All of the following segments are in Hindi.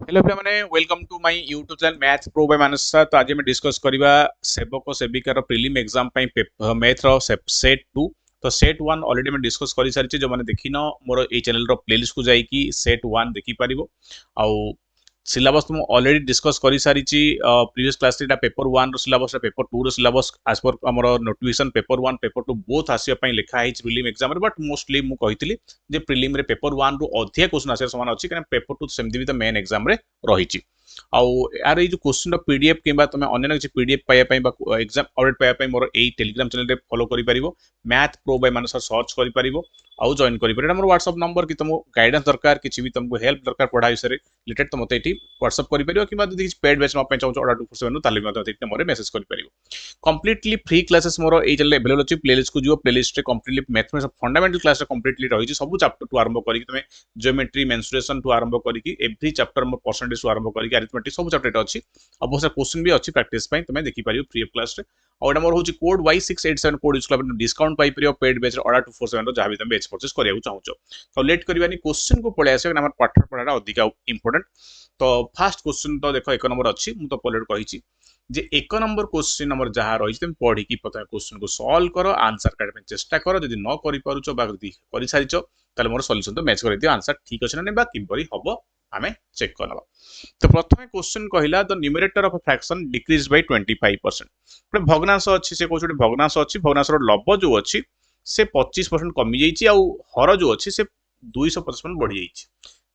हेलो पे welcome to my YouTube channel Maths Pro by Manas sir. तो आज हम डिस्कस करबा सेवक सेविकार प्रिलिम एग्जाम मैथ रो सेट 2। तो सेट 1 ऑलरेडी मैं डिस्कस कर सारी जो मैंने देखिन मोर ए चैनल रो प्लेलिस्ट को जाइए सेट 1 देखि पारिबो। आउ सिलेबस तो ऑलरेडी डिस्कस कर सारी प्रीवियस क्लास पेपर 1 रो सिलेबस पेपर 2 रो सिलेबस एज पर हमर नोटिफिकेशन पेपर 1 पेपर 2 बोथ आसिया पई लिखा है प्रिलिम एग्जाम रे। बट मोस्टली मु कहितली जे प्रिलिम रे पेपर 1 रो अधिक क्वेश्चन आसे समान अछि कारण पेपर 2 सेमति भी तो मेन एग्जाम रे रही। आउ यार ये क्वेश्चन पीडीएफ कि तुम अन्य किसी पीडीएफ पाइबा एग्जाम अपडेट पाइबा मोर ए टेलीग्राम चैनल फॉलो कर पारिबो math pro by Manas search कर पारिबो आउ जॉइन कर पारिबो। मोर व्हाट्सएप नंबर कि तुमको गाइडेंस दरकार किसी भी तुमको हेल्प दरकार पढ़ा विषय रिलेटेड तो मते एठी व्हाट्सएप कर पारिबो कि यदि पेड बैच नपा चाहू ऑर्डर 247 ताले मते एठी मोर मेसेज कर पारिबो। कंप्लीटली फ्री क्लासेस मोर ए चैनल अवेलेबल अछि। प्लेलिस्ट को जो प्लेलिस्ट रे कंप्लीटली मैथमेटिक्स फंडामेंटल क्लास रे कंप्लीटली रही सब चैप्टर टू आरंभ करी तुम ज्योमेट्री मेंसुरेशन टू आरंभ करी एवरी चैप्टर मोर परसेंटेज टू आरंभ करी अरिथमेटिक सब चैप्टर अछि। अब बहुत सारा क्वेश्चन भी अछि प्रैक्टिस पई तुम देखि पारियो फ्री ऑफ क्लास रे। और एटा मोर होची कोड Y687 कोड यूज कला डिस्काउंट पाई परियो पेड बैच ऑर्डर 247 रो जहां भी तुम बैच परचेस करिया चाहू तो लेट करबानी क्वेश्चन को पळे आसे हमर पाठ पढाटा अधिक इंपोर्टेंट। तो फर्स्ट क्वेश्चन तो देखो 1 नंबर अछि मु तो पॉलेट कहिची जे 1 नंबर क्वेश्चन नंबर जहां रही तुम पढ़ी कि प्रथम क्वेश्चन को सॉल्व करो आंसर काढे चेष्टा करो जदि न करि पारुचो बा जदि करि सारिचो ताले मोर सॉल्यूशन तो मैच कर दियो आंसर ठीक अछि ना बा किबरी हबो आमे चेक करबा। तो प्रथम क्वेश्चन कहला the numerator of a fraction decrease by 25%। गोटे भग्नांश अच्छी से कौन भग्नांश अच्छी भग्नांश लब जो अच्छी से 25% कमी जाइए आउ हर जो अच्छी से 250% बढ़ी जाइए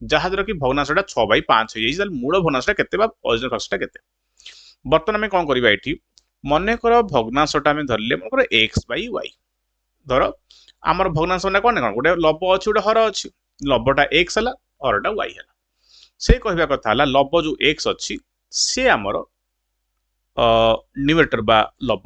जहाद्वारा कि भग्नांशटा 6/5 हो जाइए मूल भग्नांशटा केते बा ओरिजिनल फ्रैक्शनटा केते। बर्तमान आम कौन करवा ये मनकर भग्नांशटा आम धरले मनकर x/y धर आमर भग्नांश ना कौन कौन गोटे लब अच्छी गोटे हर अच्छी लबटा x है हरटा y है से कहवा कथा लब जो x अच्छी से आमर न्यूमरेटर बा लब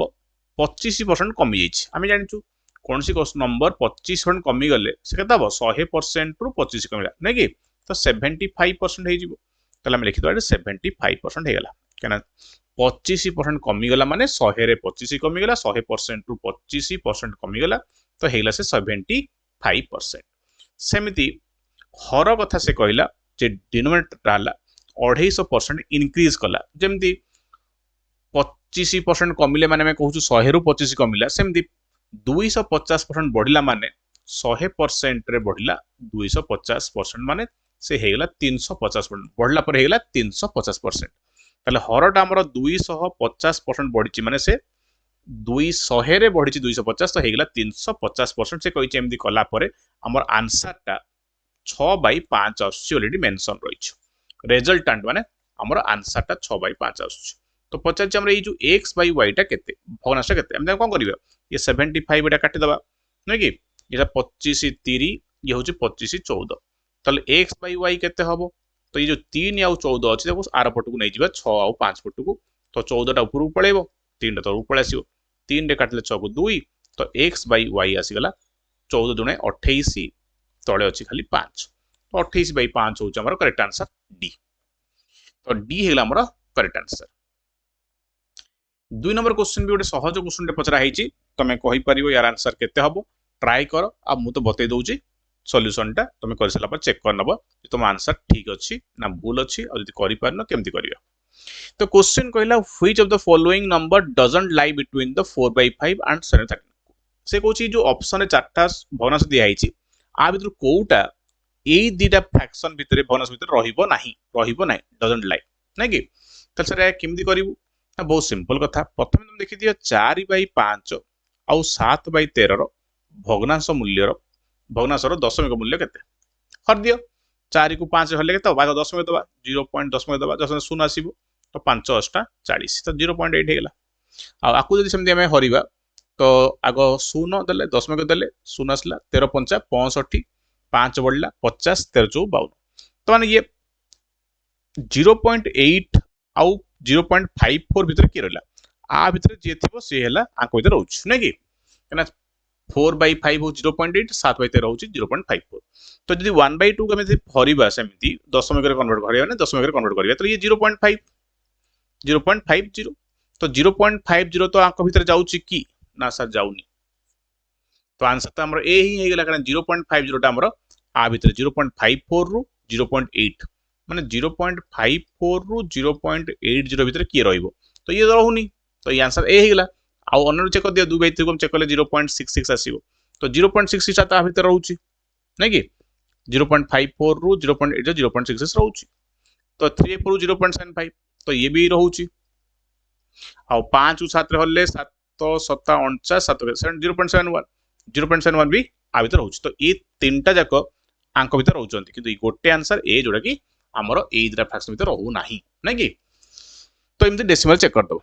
25% कमी जाइए आम जाचु कौन सी नंबर 25% कमी गले से केते 100% रु 25 कमिला नहीं कि तो 75% हो लिखिद 75% होगा क्या 25% कमीगला माने 100 रे 25 कमीगला 100% रु 25% कमीगला तो होगा से 75%। सेमती हर कथा से कहला जे डिनोमिनेटर है 250% इनक्रीज कला जमती 25% कमिले माने कहूँ 100 रु 25 कमिला सेमती 250% बढ़ला माने 100% रे बढ़ला 250% माने से हेगला 350% बढ़ला पर हेगला 350%। ताले हरटा हमर 250% बढ़िची माने से 200 रे बढ़िची 250 तो हेगला 350% से कहिचे एमदी कला परे हमर आंसरटा 6/5 आसी ऑलरेडी मेंशन रहिछ रिजल्टेंट माने हमर आंसरटा 6/5 आसी। तो पचार हमर ये जो x/y टा केते भग्नांशटा केते हम कोन करिवे ये 75 एटा काटि दबा नै कि एटा 25 3 ये होची 25 14 तले x/y केते हबो तो ये जो 3 आ 14 अछि देखो आर पट को नै जिबा 6 आ 5 पट को तो 14 टा ऊपर पळेबो 3 टा तो ऊपर आसीबो 3 रे काटले 6 को 2 तो x/y आसी गला 14 दुने 28 तळे अछि खाली 5 तो 28/5 होची हमर करेक्ट आंसर डी। तो डी हेला हमर करेक्ट आंसर। 2 नंबर क्वेश्चन भी गोटे सहज क्वेश्चन पचरा है तुम कही पार यार आंसर केते हबो ट्राई कर आ मु तो बतई दउची सॉल्यूशनटा तुम कर सला पर चेक कर नबो तुम आंसर ठीक अछि ना भूल अछि और यदि करि पारनो केमति करियो। तो क्वेश्चन कहला which of the following number doesn't lie between the 4/5 and 7/13 से कहूची जो ऑप्शन रे चारटा भग्नांश दिया आइची आ भितर कोउटा एई दीटा फ्रैक्शन भितर भग्नांश भितर रहिबो नाही डजंट लाई नै कि त सर केमति करिवु बहुत सिंपल कथा प्रथम तुम देखि दियो 4/5 आउ 7/13 भग्नांश मूल्यर भग्नांशर दशमिक मूल्य केते हर दियो 4 को 5 हले केते भाग दशमिक दबा 0.10 दबा दशमिक शून्य आसीबो तो 5 8 40 तो 0.8 हेगला आ आकु जदि सेमति हमें हरिबा तो आगो शून्य देले दशमिक देले शून्य आसला 13 5 65 5 बढ़ला 50 13 4 52 तो माने ये 0.8 आउ 0.54 भितर किए रहा आ भितर जी थी सी है आंक भितर रोच ना कि 4/5 हो 0.8 7/13 हो 0.54 तो जब 1/2 को हरवा सेमती दशमिक कन्वर्ट करवा दशमिक कन्वर्ट करवा तो ये 0.5 0.50 तो 0.50 तो आंक भितर जाउची कि ना सर जाउनी तो आंसर तो हमर ए ही हेगला कारण 0.50 टा हमर आ भितर 0.54 रु 0.8 माने 0.54 रु 0.80 भितर किए रहिबो तो ये रहउनी तो ये आंसर ए हेगला आ अनर चेक कर दिया दुई बाई त्रिकोण चेक करले 0.66 आसीबो तो 0.66 ता भितर रहउची नै कि 0.54 रु 0.80 0.66 रहउची तो 3 रु 0.75 तो ये भी रहउची आ 5 रु 7 हल्ले 7 7 49 7 0.71 0.71 भी आ भितर रहउची तो ये तीनटा जाक आंक भितर रहउचंती किंतु गोटे आंसर ए जोडा कि हमरो ए दिरा फ्रैक्शन भितर रहउ नाही नै कि तो एमती डेसिमल चेक कर दो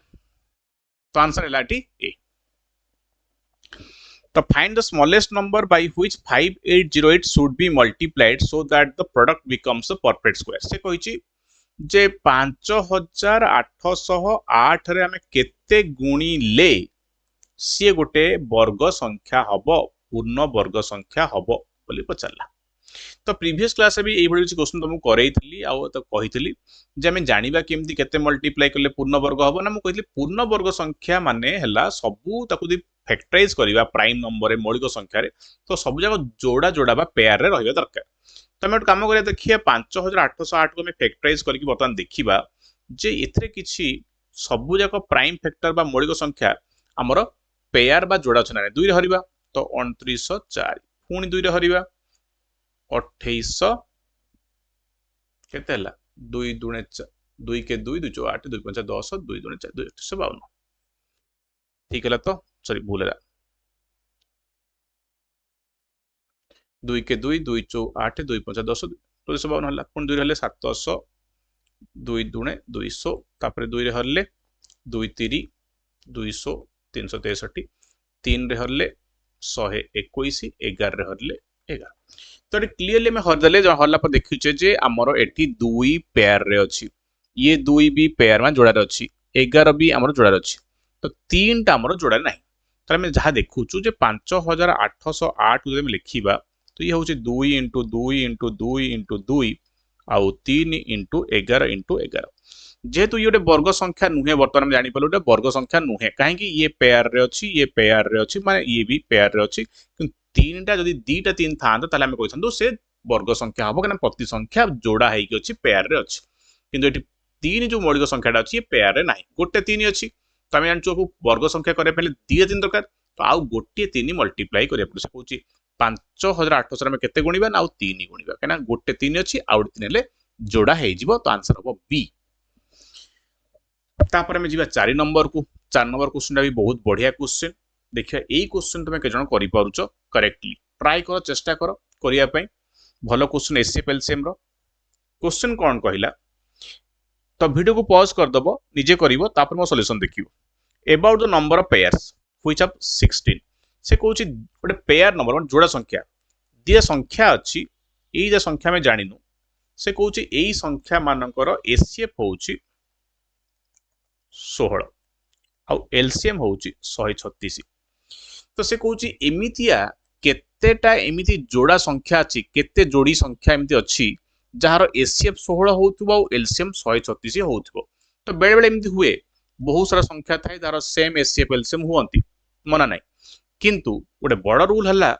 तो आंसर एलाटी ए तो find the smallest number by which 5808 should be multiplied so that the product becomes a perfect square से कहिची जे 5808 रे आमे केते गुणिले सी गोटे वर्ग संख्या हब पूर्ण वर्ग संख्या हब बोली पचारला तो प्रीवियस क्लास भी एई भली क्वेश्चन तुमको करैथली आ तो कहिथली जे हमें जानिबा केमती केते मल्टीप्लाई करले पूर्ण वर्ग हबो ना मु कहिथली पूर्ण वर्ग संख्या माने हला सबु ताकु दी फैक्टराइज करिबा प्राइम नंबर रे मौलिक संख्या रे तो सब जाक जोड़ा जोड़ा बा पेयर रे रहिबा दरकार तो हम काम करिया देखिए 5808 को हम फैक्टराइज करके बर्तमान देखिबा जे एथरे किछि सबु जाक प्राइम फैक्टर बा मौलिक संख्या हमर पेयर बा जोड़ा छना दुई रे हरिबा तो 2904 पुनी दुई रे हरिबा 2800 केते हला 2 दुणे 2 के 2 2 चो 8 2 5 10 2 दुणे 4 2 852 ठीक है तो सॉरी भूल है 2 के 2 2 चो 8 2 5 10 2 52 हला पुन 2 हले 700 2 दुणे 200 तापर 2 रे हरले 2 3 200 363 3 रे हरले 121 11 रे हरले 11 तो ये क्लियरली में हरदले हरला पर देखिचे जे हमर एठी दुई पेयर रे अछि ये दुई भी पेयर में जोड़ा रे अछि 11 भी हमर जोड़ा रे अछि तो तीन टा हमर जोड़ा नहीं तो हम जहाँ देखुचु जे 5808 जो लिखिबा तो ये होचे 2 * 2 * 2 * 2 आउ 3 * 11 * 11 जेहेतु ये वर्ग संख्या नुहे बर्तमान जानि पलो गोटे वर्ग संख्या नुहे कहीं ये पेयर रे अछि ये पेयर रे अछि माने ये भी पेयर रे अछि तीन टा जदी दीटा तीन थांत ताले हम कहिसंदो से वर्ग संख्या हबो कना प्रति संख्या जोड़ा है कि अछि पेयर रे अछि किंतु एठी तीन जो मौलिक संख्याटा अछि ये पेयर रे नाही गोटे तीन अछि तो हम जानचो को वर्ग संख्या करे पहले दीटा तीन दरकार तो आउ गोटे तीन मल्टीप्लाई करे पड़े से कहूची 5808 में केते गुणिबा ना आउ तीन गुणिबा कना गोटे तीन अछि आउ तीन ले जोड़ा है जिवो तो आंसर हबो बी तापर में जीवा 4 नंबर को 4 नंबर क्वेश्चन भी बहुत बढ़िया क्वेश्चन देखिए यही क्वेश्चन तुम केजन करि पारुचो करेक्टली ट्राई करो चेष्टा करो करिया पई भलो क्वेश्चन एसएफ एलसीएम रो क्वेश्चन कोन कहिला तो वीडियो को पॉज कर दबो निजे करिवो तापर मो सॉल्यूशन देखिवो about the number of pairs which of 16 से कहूची गोटे पेयर नंबर जोड़ा संख्या दिया संख्या अछि एई जे संख्या में जानिनु से कहूची एई संख्या मानकर एसीएफ होउची 16 आउ एलसीएम होउची 136 तो से कहूची एमितिया केतेटा एमिति जोड़ा संख्या अछि केते जोड़ी संख्या एमिति अछि जहार एसीएफ 16 होउथबो आउ एलसीएम 136 होउथबो तो बेले बेले एमिति हुए बहुत सारा संख्या थाए तार सेम एसीएफ एलसीएम हुअंती मना नाही किंतु गोटे बड़ रूल हला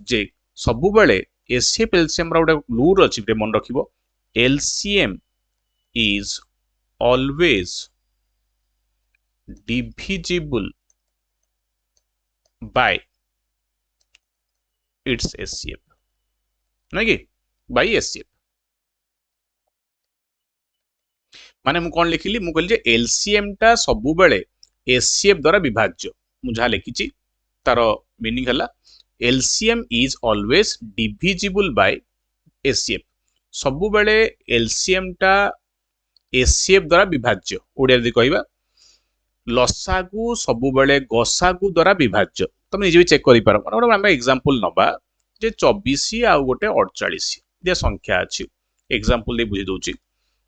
जे सबु बेले एसीएफ एलसीएम रा गोटे रूल अछि बे मन रखिबो LCM is always divisible by its SCF नहीं कि by SCF माने मु कोन लिखिली मु कहली जे LCM टा सबु बेले SCF द्वारा विभाज्य मु जहा लिखिची तार मीनिंग हला LCM is always divisible by SCF सबु बेले LCM टा SCF द्वारा विभाज्य ओडिया दि कहबा लसागु सबु बेले गसागु द्वारा विभाज्य तुम निजे भी चेक करि पारो माने हम एग्जांपल नबा जे 24 आउ गोटे 48 दे संख्या अछि एग्जांपल दे बुझी दोची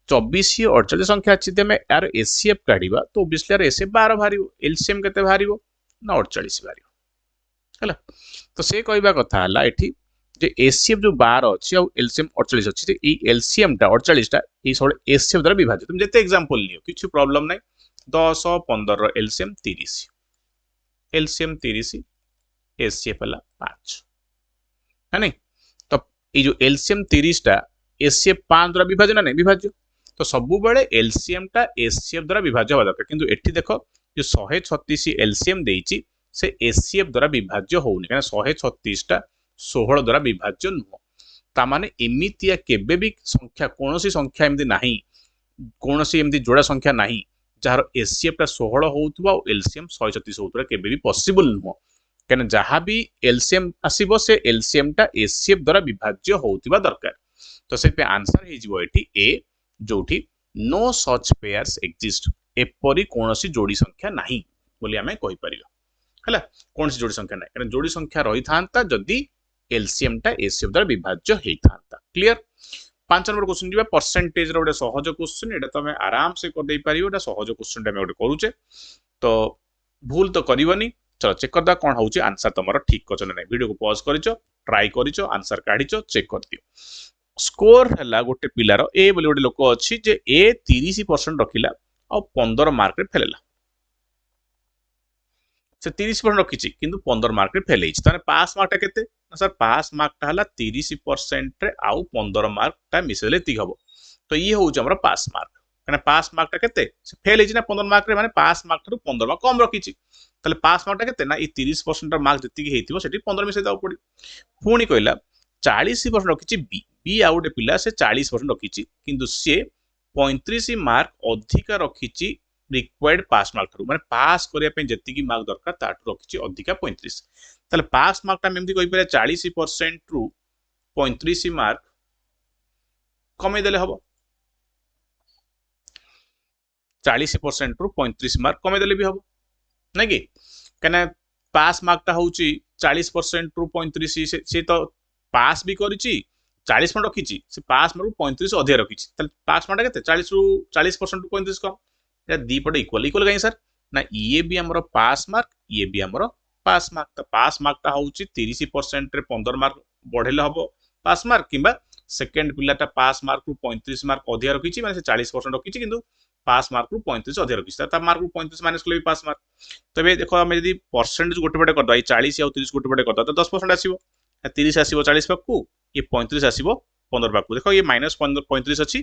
24 48 संख्या अछि ते में यार एसीएफ काढिबा तो ऑब्वियसली यार एसीएफ 12 भारिबो एलसीएम केते भारिबो ना 48 भारिबो हला तो से कहबा कथा हला एठी जे एसीएफ जो 12 अछि आउ एलसीएम 48 अछि ते ई एलसीएम टा 48 टा ई सब एसीएफ द्वारा विभाज्य तुम जते एग्जांपल लियो किछ प्रॉब्लम नै 10 15 एलसीएम 30 एलसीएम 30 एसीएफ हला 5 है नहीं तो ये जो एलसीएम 30 टा एचसीएफ 5 द्वारा विभाज्य ना नहीं विभाज्य तो सब बेले एलसीएम टा एचसीएफ द्वारा विभाज्य होगा दरकार किंतु एठी देखो जो 136 एलसीएम देइची से एचसीएफ द्वारा विभाज्य होउनी कारण 136 टा 16 द्वारा विभाज्य नुह ता माने एमितिया केबे भी संख्या कोनोसी संख्या एमदी नाही कोनोसी एमदी जोड़ा संख्या नाही जार एचसीएफ टा 16 होउतबा और एलसीएम 136 होउतबा केबे भी पॉसिबल नुह कहना जहाँ भी एलसीएम आसीबो से एलसीएम टा एचसीएफ द्वारा विभाज्य होउतबा दरकार तो से पे आंसर हे जिवो एठी ए जोठी नो सच पेयर्स एक्जिस्ट एपरी कोनोसी जोड़ी संख्या नाही बोली आमे कहि परियो हला कोनोसी जोड़ी संख्या नाही कारण जोड़ी संख्या रही थांता जदी एलसीएम टा एचसीएफ द्वारा विभाज्य हेई थांता क्लियर 5 नंबर क्वेश्चन जीवा परसेंटेज रो सहज क्वेश्चन एटा तमे आराम से कर देई परियो एटा सहज क्वेश्चन टा मे गोटे करूचे तो भूल तो करिवनी चलो चेक करदा कोन होउची आंसर तमरो ठीक कछ नै वीडियो को पॉज करिचो ट्राई करिचो आंसर काढिचो चेक कर दियो स्कोर हला गोटे पिलार ए बोली गोटे लोक अछि जे ए 30% रखिला आ 15 मार्क रे फेलेला से 30% रखिछि किंतु 15 मार्क रे फेल हेछि ताने पास मार्क टा केते ना सर पास मार्क टा हला 30% रे आउ 15 मार्क टा मिसेले ति हबो तो ये होउछ हमर पास मार्क कने पास मार्क टा केते से फेल हेछि ना 15 मार्क रे माने पास मार्क ठारू 15 मार्क कम रखिछि ताले पास मार्क टा केते ना ई 30% र मार्क जति हेतिबो सेठी 15 मिसे दाउ पड़ी पुणी कहला 40% रखिछि बी बी आउ गोटे पिला से 40% रखिछि किंतु से 35 मार्क अधिका रखिछि रिक्वायर्ड पास मार्क ठारू माने पास करिया पे जति की मार्क दरकार ताठू रखिछि अधिका 35 ताले पास मार्क टा मेमती कहि पारे 40% रु 35 मार्क कमे देले हबो 40% रु 35 मार्क कमे देले भी हबो नै कि कने पास मार्क टा होउची 40% रु 35 से तो पास भी करिछि 40 मार्क रखिछि से पास मार्क 35 अधिक रखिछि ताले पास मार्क केते 40 रु 40% रु 35 कम या दी पटे इक्वल इक्वल काई सर ना ये भी हमरो पास मार्क ये भी हमरो पास मार्क तो पास मार्क ता होउची 30% रे 15 मार्क बढ़ेले हबो पास मार्क किबा सेकंड पिलाटा पास मार्क रु 35 मार्क अधिक रखिछि माने से 40% रखिछि किंतु पास मार्क रु 35 अधिक रखिछि ता मार्क रु 35 माइनस कले भी पास मार्क तबे देखो हम यदि परसेंटेज गोटे पटे करदा 40 और 30 गोटे पटे करदा तो 10% आसीबो 30 आसीबो 40 पाकू ये 35 आसीबो 15 पाकू देखो ये माइनस 35 अछि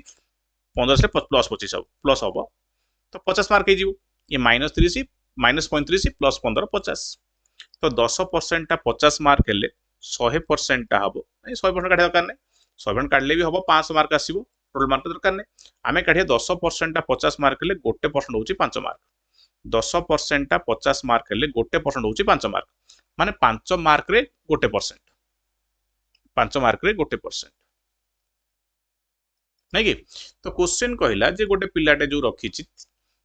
15 से प्लस 25 अब प्लस हबो तो 50 मार्क हे जिवो ये माइनस 30 माइनस 35 प्लस 15 50 तो 10% टा 50 मार्क हेले 100% टा हबो ए 100% काढे दरकार नै 100% काढले भी हबो 500 मार्क आसीबो टोटल मार्क दरकार नै आमे काढे 10% टा 50 मार्क हेले 1% होउची 5 मार्क 10% टा 50 मार्क हेले 1% होउची 5 मार्क माने 5 मार्क रे 1% 5 मार्क रे 1% नै कि तो क्वेश्चन कहिला जे गोटे पिलाटे जो रखिछि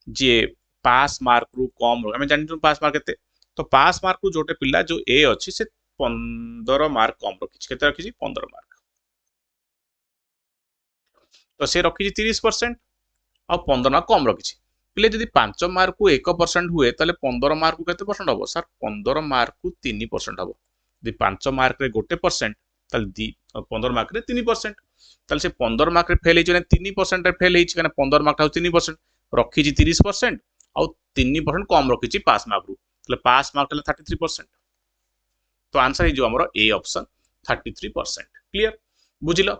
जे पास मार्क रु कम हमें जानि पास मार्क केते तो पास मार्क रु जोटे पिला जो ए अछि से 15 मार्क कम रखिछि केते रखिछि 15 मार्क तो से रखिछि 30% और 15 मार्क कम रखिछि पिले जदि 5 मार्क को 1% हुए ताले 15 मार्क को केते परसेंट हबो सर 15 मार्क को 3% हबो जदि 5 मार्क रे 1% ताले 15 मार्क रे 3% ताले से 15 मार्क रे फेल हेछि ने 3% रे फेल हेछि कने 15 मार्क था 3% रखिछि 30% और 3% कम रखिछि पास मार्क रु तले पास मार्क तले 33% तो आंसर हे जो हमरो ए ऑप्शन 33% क्लियर बुझिलो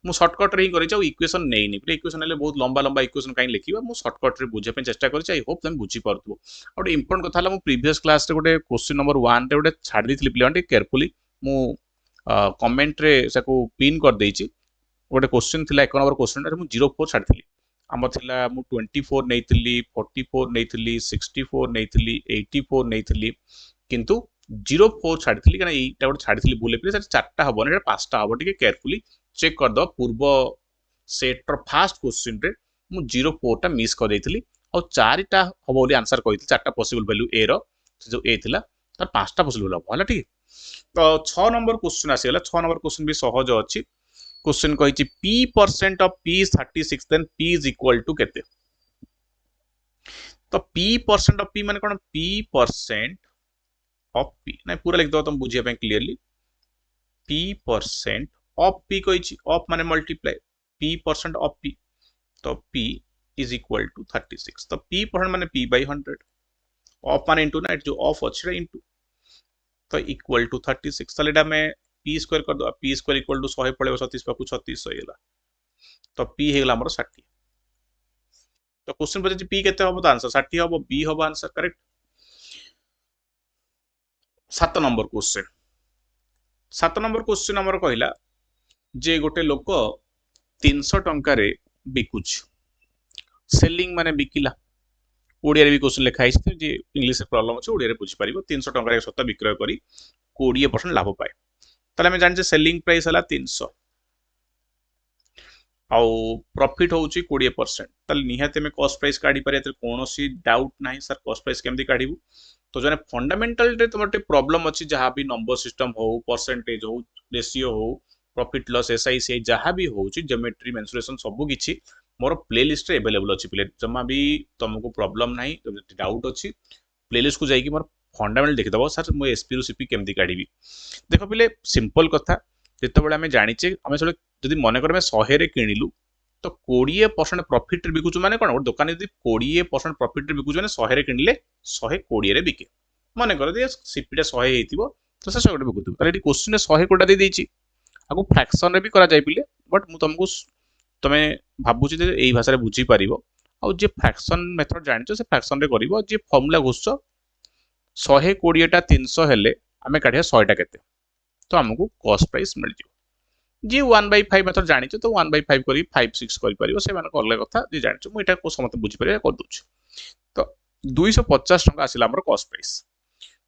मु शॉर्टकट रे ही करि जाऊ इक्वेशन नै नै प्ले इक्वेशन ले बहुत लंबा लंबा इक्वेशन काई लिखिबा मु शॉर्टकट रे बुझे पे चेष्टा करि आई होप तुम बुझी परतु और इंपोर्टेंट कथा ला मु प्रीवियस क्लास रे गोटे क्वेश्चन नंबर 1 रे गोटे छाड़ दिथिली प्ले वांटे केयरफुली मु कमेंट रे साको पिन कर देइछि गोटे क्वेश्चन थिला एक नंबर क्वेश्चन रे मु 04 छाड़थिली आम थिला मु 24 नैथिली 44 नैथिली 64 नैथिली 84 नैथिली किंतु 04 छाड़थिली कना एटा गोटे छाड़थिली भूले पे चारटा हबो ने पांचटा हबो टिके केयरफुली चेक कर दो पूर्व सेट रो फर्स्ट क्वेश्चन रे मु 04 टा मिस कर देथिली और चारटा हबो बोली आंसर कहितली चारटा पॉसिबल वैल्यू ए रो जो ए थिला तार पांचटा पॉसिबल हबो हला ठीक तो 6 नंबर क्वेश्चन आसी गला 6 नंबर क्वेश्चन भी सहज अछि क्वेश्चन कहिछि p% of p is 36 then p is equal to केते तो p% ऑफ p माने कोन p% ऑफ p नै पूरा लिख दो तुम बुझिया पे क्लियरली p% ऑफ p कहिछि ऑफ माने मल्टीप्लाई p% ऑफ p तो p is equal to 36 तो p% माने p by 100 ऑफ माने इनटू ना जो ऑफ अछि रे इनटू तो इक्वल टू 36 तले डा में p स्क्वायर कर दो p स्क्वायर इक्वल टू 100 पड़े 36 पाकू 36 होइला तो पी हेगला हमर 60। तो क्वेश्चन पचे पी केते हबो, तो आंसर 60 हबो, बी हबो answer correct. 7 number question. 7 number question हमर कहला जे गोटे लोक 300 टंका रे बिकुछ, सेलिंग माने बिकिला। ओडिया रे भी क्वेश्चन लिखा है जे इंग्लिश प्रॉब्लम अछि, ओडिया रे बुझि परिबो। 300 टंका रे सत्ता विक्रय करी 20% लाभ पाए, ताले हमें जान जे सेलिंग प्राइस हला 300 आउ प्रॉफिट होउची 20%, ताले निहाते में कॉस्ट प्राइस काढी पारे, एते कोनोसी डाउट नाही सर कॉस्ट प्राइस केमती काढिबु। तो जने फंडामेंटल रे तुमटे प्रॉब्लम अछि, जहां भी नंबर सिस्टम हो, परसेंटेज हो, रेशियो हो, प्रॉफिट लॉस एसआईसी जहां भी होउची, ज्योमेट्री मेंसुरेशन सब किछि मोर प्लेलिस्ट रे अवेलेबल अछि। प्ले जमा भी तुमको प्रॉब्लम नाही, डाउट अछि प्लेलिस्ट को जाई कि मोर फंडामेंटल देखि दबो सर मो एसपी रो सीपी केमती काढिबी। देखो पिले सिंपल कथा, जेतेबेले हमें जानिचे हमें सब जदि मन कर 100 रे किनिलु तो 20% प्रॉफिट रे बिकुछु माने कोन, दुकान यदि 20% प्रॉफिट रे बिकुछु माने 100 रे किनले 120 रे बिके। मन कर दे सीपीटा 100 हेतिबो तो से 100 रे बिकुथु, ताले एटी क्वेश्चन 100 कोटा दे देछि। आगु फ्रैक्शन रे भी करा जाय पिले, बट मु तुमको तमे भाबुची जे एई भाषा रे बुझी पारिबो। आ जे फ्रैक्शन मेथड जानिचो से फ्रैक्शन रे करिवो, जे फार्मूला घुसचो 120 टा 300 हेले आमे काढिया 100 टा केते, तो हमको कॉस्ट प्राइस मिल जिवो। जी 1/5 मेथड जानिचो तो 1/5 करी 5 6 करि परिबो, से माने अलग कथा। जे जानिचो मु एटा को समते बुझी परिबो कर दोछ। तो 250 टंका आसिला हमर कॉस्ट प्राइस।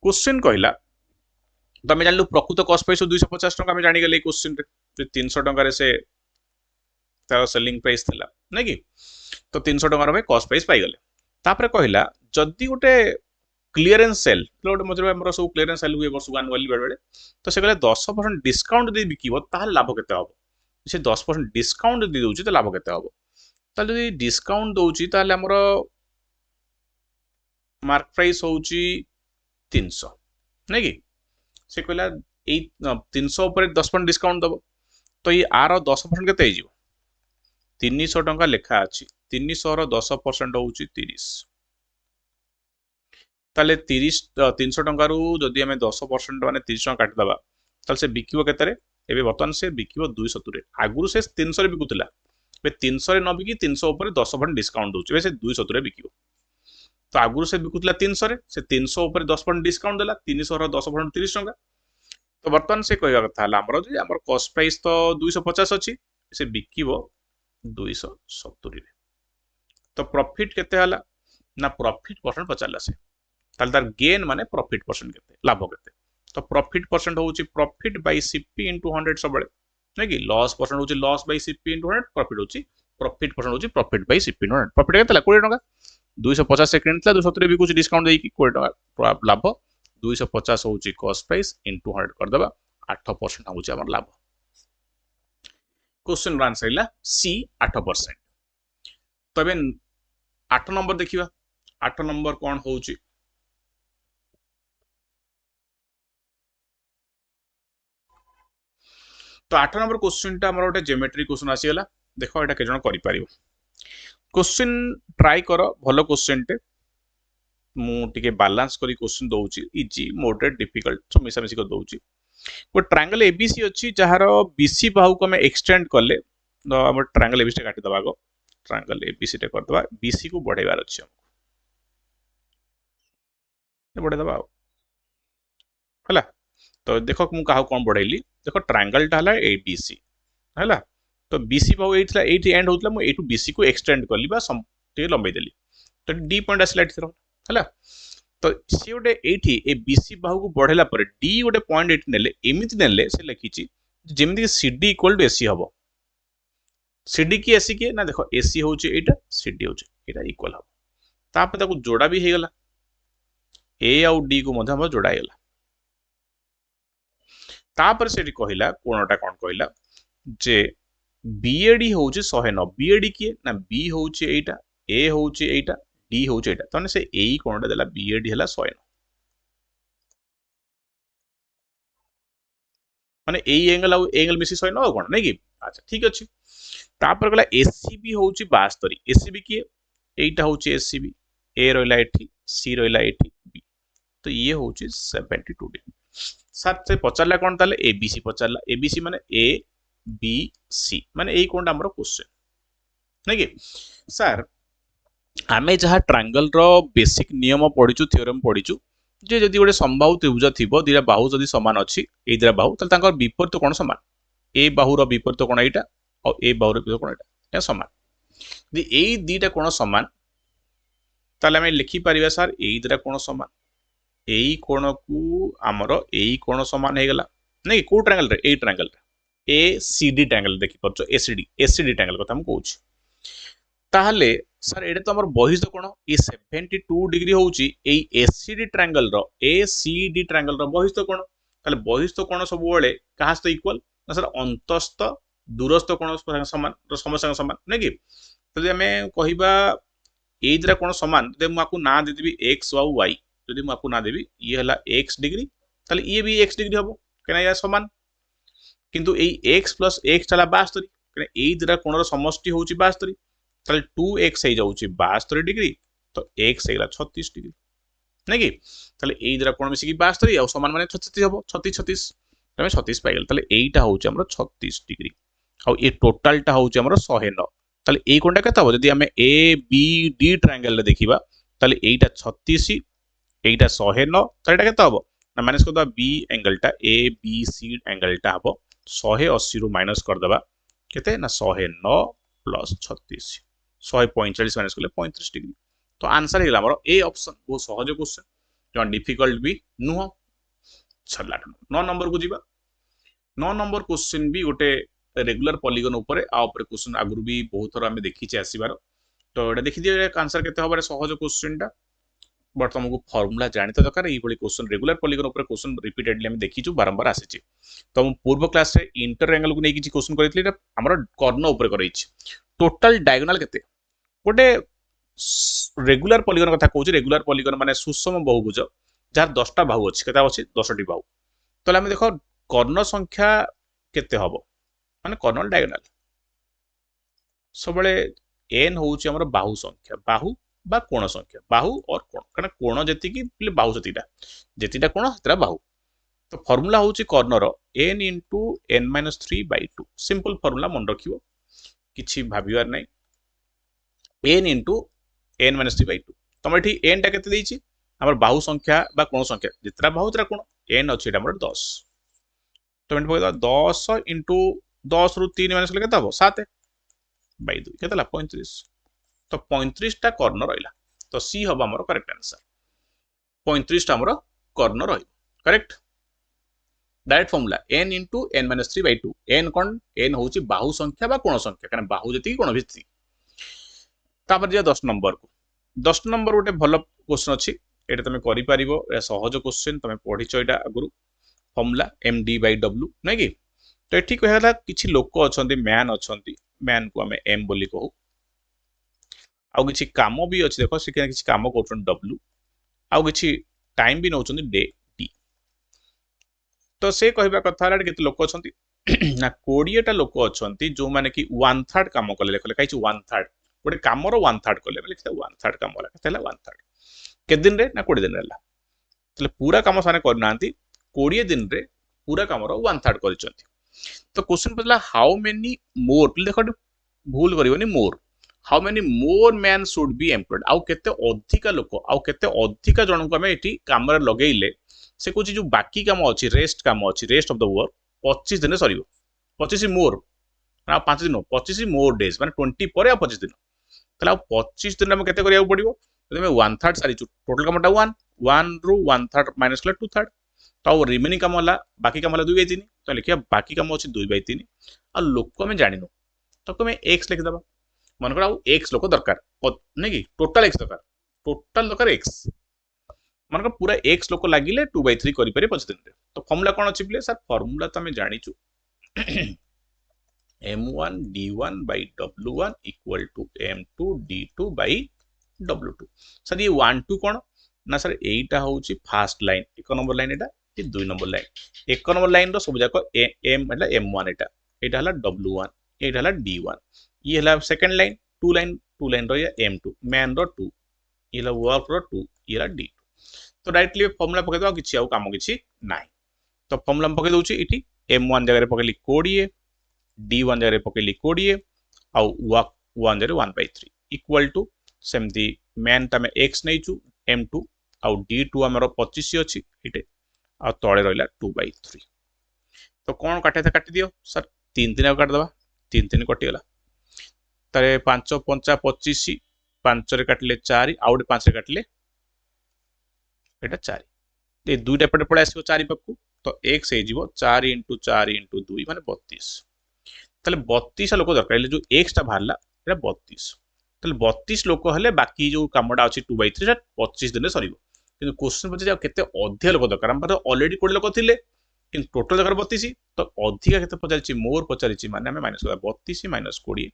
क्वेश्चन कहला तमे जानलु प्रकृत कॉस्ट प्राइस 250 टंका, हमें जानि गेले क्वेश्चन रे जे 300 टंका रे से तार सेलिंग प्राइस थिला नै कि, तो 300 टंका रे कॉस्ट प्राइस पाई गेले। तापरे कहला जदी गोटे क्लियरेंस सेल, गोटे मजरे हमर सब क्लियरेंस सेल हुए वर्ष एनुअली बेले, तो से कहले 10% डिस्काउंट दे बिकिबो ताहा लाभ केते हबो। से 10% डिस्काउंट दे दोउची तो लाभ केते हबो। ताले जदी डिस्काउंट दोउची ताले हमर मार्क प्राइस होउची 300 नै कि, से कहला ए 300 ऊपर 10% डिस्काउंट दबो, तो ये आर 10% केते हिजिवो 300 टंका लेखा अछि, 300 रो 10% होउची 30। ताले 300 टंका रु जदि हमें 10% माने 30 टंका काटि दबा, ताले से बिकिबो केते रे, एबे वर्तमान से बिकिबो 270 रे। आगुरु से 300 रे बिकुतला, बे 300 रे न बिकी 300 ऊपर 10% डिस्काउंट दोउची, बे से 270 रे बिकिबो। तो आगुरु से बिकुतला 300 रे, से 300 ऊपर 10% डिस्काउंट देला, 300 रो 10% 30 टंका। तो वर्तमान से कहवा कथा हला हमर जे हमर कॉस्ट प्राइस तो 250 अछि, से बिकिबो 270 रे। तो प्रॉफिट केते हला ना, प्रॉफिट परसेंट पचारला से, ताल तार गेन माने प्रॉफिट परसेंट केते, लाभ केते। तो प्रॉफिट परसेंट होउची प्रॉफिट बाय सीपी इनटू 100 सबले नै कि, लॉस परसेंट होउची loss by CP into 100, profit होउची प्रॉफिट परसेंट होउची profit by CP into 100। Profit केते ला 20 टंका, 250 से किनतला 270 बिकुची डिस्काउंट देकी 20 टंका लाभ। 250 होउची कॉस्ट प्राइस इनटू 100 कर देबा, 8% होउची हमर लाभ। क्वेश्चन रा आंसर इला सी 8%। तबे 8 नंबर देखिबा, 8 नंबर कोन होउची, तो 8 नंबर क्वेश्चन टा हमर गोटे ज्योमेट्री क्वेश्चन आसी गला। देखो एटा के जण करि पारिबो। क्वेश्चन ट्राई करो, भलो क्वेश्चन टे मु टिके बैलेंस करी क्वेश्चन दोउची, इजी मॉडरेट डिफिकल्ट सब मिसा मिसी कर दोउची। को ट्रायंगल एबीसी अछि जहार बीसी बाहु को हम एक्सटेंड करले, तो हम ट्रायंगल एबीसी काटि दबागो, ट्रायंगल एबीसी टे कर दबा, बीसी को बढ़ेबार अछि हमको बढ़े दबा हला। तो देखो मु काहा कोन बढ़ेली, देखो ट्रायंगल टा हला एबीसी हला, तो बीसी बाहु एथला एठी एंड होतला, मु एटू बीसी को एक्सटेंड करली बा सम टे लंबाई देली, तो डी पॉइंट आसला एठी हला। तो सी गोटे एठी ए बीसी बाहु को बढ़ेला पर डी गोटे पॉइंट एठी नेले, एमिति नेले से लिखिची जेमिति सीडी इक्वल टू एसी हबो। सीडी की एसी के ना, देखो एसी होउची एटा, सीडी होउची एटा इक्वल हबो। तापर ताको जोड़ा भी हेगला, ए आउ डी को मध्य हम जोड़ा हेगला। तापर से कहला कोणटा कोन कहला जे बीएडी होउची 109, बीएडी की ना, बी होउची एटा, ए होउची एटा, डी होउची एटा, तने से एई कोणटा देला बीएडी हला 109, माने एई एंगल आउ एंगल मिसी 109 कोन नै कि। अच्छा ठीक अछि। तापर कहला एसीबी होउची 72, एसीबी की एटा होउची एसीबी, ए रहला एठी, सी रहला एठी, बी, तो ये होउची 72 डिग्री। सर से पचारला कोन ताले एबीसी पचारला, एबीसी माने ए बी सी, माने एई कोणटा हमर क्वेश्चन। नहीं कि सर आमे जहाँ ट्रायंगल रो बेसिक नियम पढ़ीचु थ्योरम पढ़ीचु जे जदि गोटे समबाहु त्रिभुज थिबो दिरा बाहु जदि समान अछि ए दिरा बाहु तले तांकर विपरीत कोण समान ए बाहुर विपरीत कोण एटा और ए बाहुर विपरीत कोण एटा समान यदि ए दीटा कोण समान ताले आमे लिखि परिबा सर ए दिरा कोण समान एई कोण को आमर एई कोण समान हे गला नै को ट्रायंगल रे ए ट्रायंगल रे ए सी डी ट्रायंगल देखि परछो एसीडी ट्रायंगल कथा हम कहूची ताहले सर एडे तो हमर बहिष्ठ कोण ए 72 डिग्री होउची ए एसीडी ट्रायंगल रो एसीडी ट्रायंगल रो बहिष्ठ कोण ताले बहिष्ठ कोण सब बेले कहा सहित इक्वल ना सर अंतस्थ दूरस्थ कोण समान समस्या समान नै कि तले हमें कहिबा ए दिरा कोण समान दे माकू ना दे देबी x और y यदि माकू ना देबी ये हला x डिग्री ताले ये भी x डिग्री हबो केना या समान किंतु ए x प्लस x चला 72 केना ए दिरा कोण रो समष्टि होउची 72 ताले 2x हो जाउची 72 डिग्री तो x हेला 36 डिग्री नै कि ताले ए दिरा कोण मिसी की 72 और समान माने 36 हबो 36 36 तमे 36 पाइ गेल ताले एटा होउची हमरो 36 डिग्री और ये टोटल टा होउची हमरो 109 ताले ए कोणटा केता हो जदी हमें ए बी डी ट्रायंगल रे देखिबा ताले एटा 36 एटा 109 ताले एटा केता हबो ना माइनस कर दबा बी एंगल टा ए बी सी एंगल टा हबो 180 रु माइनस कर दबा केते ना 109 प्लस 36 145 माइनस कले 35 डिग्री तो आंसर हेला हमर ए ऑप्शन बहुत सहज क्वेश्चन जो डिफिकल्ट भी नुह छला 9 नंबर को जीवा 9 नंबर क्वेश्चन भी गोटे रेगुलर पॉलीगन ऊपर आ ऊपर क्वेश्चन आगुरु भी बहुत थोड़ा हमें देखी छे आसीबार तो एटा देखि दिए आंसर केते हबारे सहज क्वेश्चन टा बट तुमको फॉर्मूला जानि तो दरकार ई बली क्वेश्चन रेगुलर पॉलीगन ऊपर क्वेश्चन रिपीटेडली हम देखि छु बारंबार आसी छि तो हम पूर्व क्लास रे इंटर एंगल को नै किछि क्वेश्चन करितली एटा हमर कर्ण ऊपर करइ छि टोटल डायगोनल केते गोटे रेगुलर पॉलीगन कथा कहूँ रेगुलर पॉलीगन माने सुषम बहुभुज जार 10टा बाहु अछि केता अछि 10टी बाहु तो हम देखो कर्ण संख्या केते हबो माने कर्नल डायगोनल सब बेले n होउछि हमर बाहु संख्या बाहु बा कोण संख्या बाहु और कोण कारण कोण जेति की बाहु जेतिटा कोण हतरा बाहु तो फार्मूला होउछि कर्णर n * n - 3/2 सिंपल फार्मूला मन रखिवो किछि भाबिवार नै n * n - 3/2 तम एठी n टा केते देइछि हमर बाहु संख्या बा कोण संख्या जितरा बाहु तरा कोण n अछि हमर 10 तो एठी पकैदा 10 * 10 रु 3 माइनस केते हबो 7/2 केतेला 35 तो 35 टा कर्ण रहिला तो सी हबो हमर करेक्ट आंसर 35 टा हमर कर्ण रहि correct direct formula n * n - 3/2 n कोन n होउछि बाहु संख्या बा कोण संख्या कारण बाहु जति कोण भिति तापर जे 10 नंबर को 10 नंबर गोटे भलो क्वेश्चन अछि एटा तमे करि परिबो ए सहज क्वेश्चन तमे पढिचो एटा आगुरु फार्मूला md/w नै कि तो एठी कहला किछि लोक अछंती मैन को हमें m बोली कहू आउ किछि काम भी अछि देखो से किछि काम करछन w आउ किछि टाइम भी नउछंती डे t तो से कहबा कथा ला केते लोक अछंती ना 20 टा लोक अछंती जो माने कि 1/3 काम कले लेखले काइछि 1/3 गोटे कामर 1/3 कले लिखते 1/3 काम वाला केते 1/3 के दिन रे ना 20 दिन रहला तले पूरा काम साने करनांती 20 दिन रे पूरा कामर 1/3 करिसंती तो क्वेश्चन पतला हाउ मेनी मोर देखो भूल करिवनी more how many more man should be employed आउ केते अधिका लोक आउ केते अधिका जन को हमें एठी काम रे लगेइले से कुछ जो बाकी काम अछि रेस्ट ऑफ द वर्क 25 दिन सरियो 25 मोर ना 5 दिन 25 मोर डेज माने 20 परे आ 25 दिन तला 25 दिन हम केते करिया पड़िबो तमे 1/3 सारी टोटल कामटा 1 रु 1/3 माइनस कले 2/3 तो रिमेनिंग काम वाला बाकी काम वाला 2/3 तो लिखिया बाकी काम अछि 2/3 आ लोक हमें जानिनो तो हमें x लिख दबा मन करा x लोक दरकार नै कि टोटल x दरकार x मन को पूरा x लोक लागिले 2/3 करि पारे 25 दिन रे तो फार्मूला कोन अछि प्ले सर फार्मूला त हमें जानिचु m1 d1 by w1 equal to m2 d2 by w2 sir ये 1 2 कोन ना सर एटा होउची फर्स्ट लाइन एक नंबर लाइन एटा ये 2 नंबर लाइन एक नंबर लाइन रो सब जाको m मतलब m1 एटा हला w1 एटा हला d1 ये हला सेकंड लाइन 2 लाइन रो या m2 मैन रो 2 ये हला वर्क रो 2 ये हला d2 तो डायरेक्टली फार्मूला पके दो किछि आउ काम किछि नाही तो फार्मूला हम पके दोछि इठी m1 जगह रे पकेली 20 d1 जगह रे पकेली 20 आउ वर्क 1 0 1/3 इक्वल टू सेमती मेन तमे x नैचु m2 आउ d2 हमर 25 अछि इटे आ तळे रहला 2/3 तो कोन काटे काटी दियो सर 3 3 काट दबा 3 3 कटि गला तारे 5 5 25 5 रे काटले 4 आउट 5 रे काटले एटा 4 ए दुईटा पटे पळे आसीबो 4 पाखु तो x हे जीवो 4 * 4 * 2 माने 32 ताले 32 लोक दरकार जो x टा बाहरला एटा 32 ताले 32 लोक हेले बाकी जो कामडा अछि 2/3 टा 25 दिन सरीबो किंतु क्वेश्चन पचे जाव केते अधिक लोक दरकार हम पारे ऑलरेडी 20 लोक थिले किंतु टोटल दरकार 32 तो अधिक केते पचारिछि मोर पचारिछि माने हम माइनस करा 32 - 20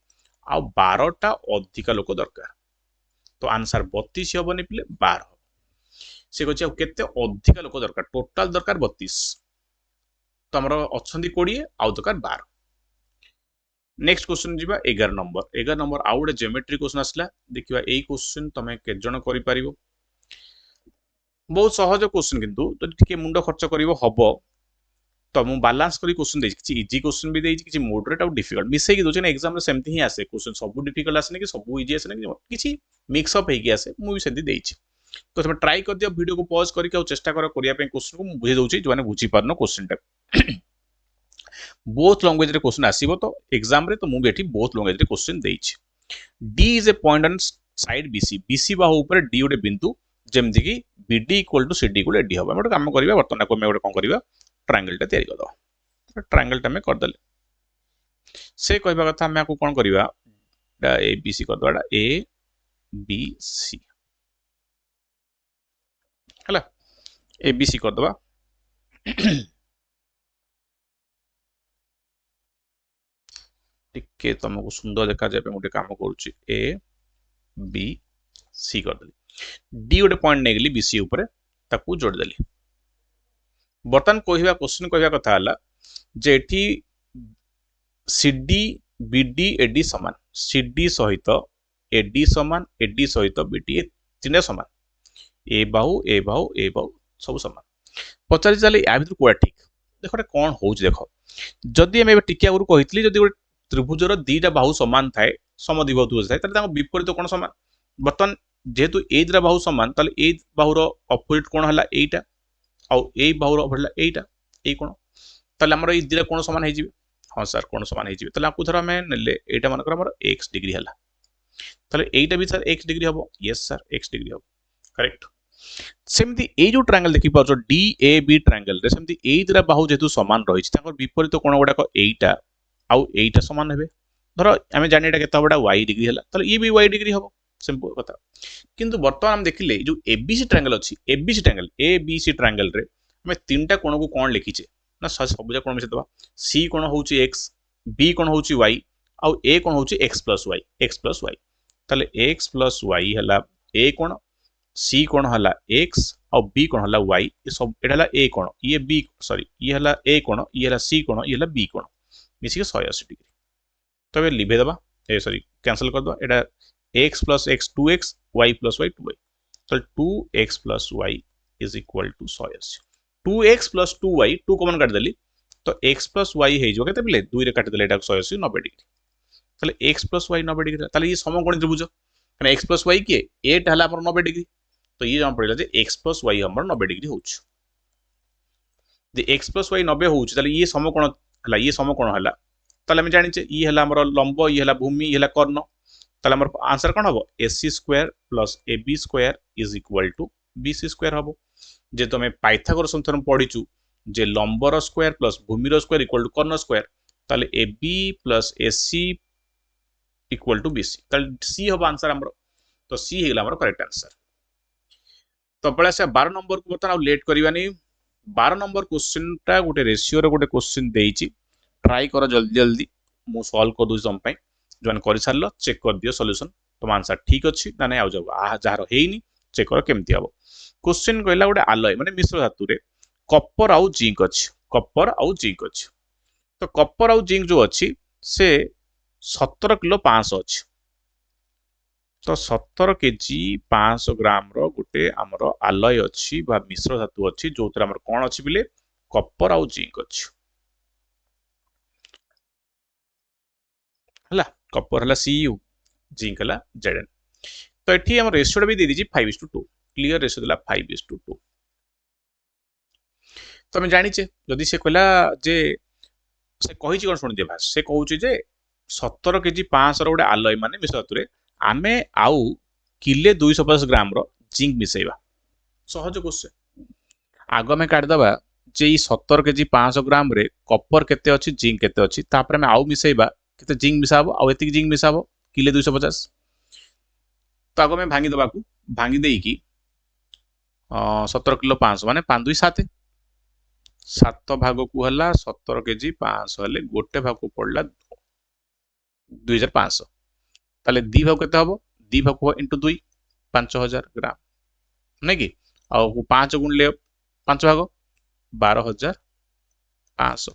आ 12 टा अधिक लोक दरकार तो आंसर 32 होबनी पिले 12 से कहछि आ केते अधिक लोक दरकार टोटल दरकार 32 तो हमर अछंदी 20 आउ दरकार 12 नेक्स्ट क्वेश्चन जीवा 11 नंबर आउ गोटे ज्योमेट्री क्वेश्चन आसला देखिबा एई क्वेश्चन तमे के जण करि परिबो बहुत सहज क्वेश्चन किंतु जदि टिके मुंड खर्च करिवो हबो तो मु बैलेंस करी क्वेश्चन देछि किछि इजी क्वेश्चन भी देछि किछि मॉडरेट और डिफिकल्ट मिसै कि दोछ ना एग्जाम रे सेमति ही आसे क्वेश्चन सब डिफिकल्ट आसे कि सब इजी आसे कि किछि मिक्स अप हेकि आसे मु भी सेति देछि तो तुम ट्राई कर दियो वीडियो को पॉज करके आ चेष्टा करिया पे क्वेश्चन को बुझे दउछि जो माने बुझी पारनो क्वेश्चन टा बोथ लैंग्वेज रे क्वेश्चन आसीबो तो एग्जाम रे तो मु बेठी बोथ लैंग्वेज रे क्वेश्चन देछि D is a point on side BC बाहु ऊपर डी गोटे बिंदु जेमति कि बीडी इक्वल टू सीडी को डी हम गोटे काम करबा वर्तमान को गोटे कोन करबा ट्रायंगल टा तयारी कर दो ट्रायंगल टा में कर दले से कहबा कथा हम को कोन करबा ए बी सी कर दोडा ए बी सी हला ए बी सी कर दबा टिके तुमको सुंदर देखा जाए गोटे काम करूची ए बी सी कर दली डी गोटे पॉइंट नै गली बीसी ऊपर ताकू जोड़ दली बर्तन कहवा क्वेश्चन कहवा कथा हला जे एठी सीडी बीडी एडी समान सीडी सहित एडी समान एडी सहित बीडी तीन समान ए बाहु सब समान पचारि चले या भीतर कोडा ठीक देखो कोन होउछ देखो जदि हम टिके आगु कहितली जदि गोटे त्रिभुजर दीटा बाहु समान थाए समद्विबाहु थाए ताले ताको विपरीत कोण समान बर्तन जेहेतु ए दिरा बाहु समान ताले ए बाहुर अपोजिट कोण हला एटा आ ए बाहुर भरला एटा ए कोण ताले हमर ए दिरा कोण समान हे जिवे हां सर कोण समान हे जिवे ताले आपको धर हम नेले एटा मानकर हमर x डिग्री हला ताले एटा भी सर x डिग्री हबो यस सर x डिग्री हबो करेक्ट सेमती ए जो ट्रायंगल देखि पाछो डी ए बी ट्रायंगल रे सेमती ए दिरा बाहु जेतु समान रही छि ताकर विपरीत कोण गुडा एटा आउ एटा समान हेबे धर आमे जानि एटा केता बडा y डिग्री हला ताले ये भी y डिग्री हबो सिंपल कथा किंतु वर्तमान हम देखिले जो एबीसी ट्रायंगल अछि एबीसी ट्रायंगल एबीसी ट्रायंगल रे हमें तीनटा कोण को कोन लिखिचे ना सबजा कोण मिसे दबा सी कोण होउची x बी कोण होउची y आउ ए कोण होउची x प्लस y ताले x प्लस y हला ए कोण सी कोण हला x आउ बी कोण हला y ये सब एटा हला ए कोण ये बी सॉरी ये हला ए कोण ये हला सी कोण ये हला बी कोण मिसी के 180 डिग्री तो ये लिभे दबा ए सॉरी कैंसिल कर दो एटा x plus x 2x y plus y 2y तो 2x plus y is equal to 180 2x plus 2y 2 common काट देली तो x plus y हे जो केते बिले 2 रे काट देले एटा 180 90 डिग्री ताले x plus y 90 डिग्री ताले ये समकोणी त्रिभुज माने x plus y के ए हला हमर 90 डिग्री तो ये जम पड़िला जे x plus y हमर 90 डिग्री होउछ जे x plus y 90 होउछ ताले ये समकोण हला ये समकोण हला ताले हम जानि छे ये हला हमर लंब ये हला भूमि ये हला कर्ण ताले हमर आंसर कोन हबो ac square plus ab square is equal to bc square हबो जे तमे पाइथागोरस थरम पढिचु जे लंबर स्क्वायर प्लस भूमिर स्क्वायर इक्वल टू कर्ण स्क्वायर ताले ab plus ac equal to bc ताले c हबो आंसर हमर तो c हेला हमर करेक्ट आंसर तो पळे से 12 नंबर को बता लेट करबानी 12 नंबर क्वेश्चन टा गोटे रेशियो रे गोटे क्वेश्चन देइची ट्राई करो जल्दी जल्दी मु सॉल्व कर दउ सम पई जोन करि सारलो चेक कर दियो सॉल्यूशन तो आंसर ठीक अछि ना नै आउ जाबो आ जहार हेइनी चेक करो केमति आबो क्वेश्चन कहला गोटे आलय माने मिश्र धातु रे कॉपर आउ जिंक अछि कॉपर आउ जिंक अछि तो कॉपर आउ जिंक जो अछि से 17 किलो 500 अछि तो 17 केजी 500 ग्राम रो गोटे हमर आलय अछि बा मिश्र धातु अछि जोतरा हमर कोन अछि बिले कॉपर आउ जिंक अछि हला कॉपर हला Cu जिंक है Zn। तो ये आम रेशियो भी दे दीजिए 5:2 क्लीयर रेशियो देला 5:2। तो आम जाचे जदि से कहला जे से कही कौन शुणी भाष से कहूँ जे 17 केजी 500 गोटे आलय मान मिश्र आम आउ किले 250 ग्राम जिंक मिसेबा सहज क्वेश्चन। आग आम काटिदेबा जे 17 केजी 500 ग्राम रे कपर केते अच्छी जिंक केते अच्छी तापर आम आउ मिसेबा केते जिंक मिसा हम आउ एतिक जिंक मिसा हम किले 250। तो आग आम भांगी दबाकू भांगी देकी 17 किलो 500 माने 5 2 7 7 भाग को हला 17 केजी 500 हेले गोटे भाग को पड़ला 2500 ताले दी भाग केते हबो दी भाग को इंटू 2 5000 ग्राम नहीं कि आउ 5 गुणले 5 भाग 12500।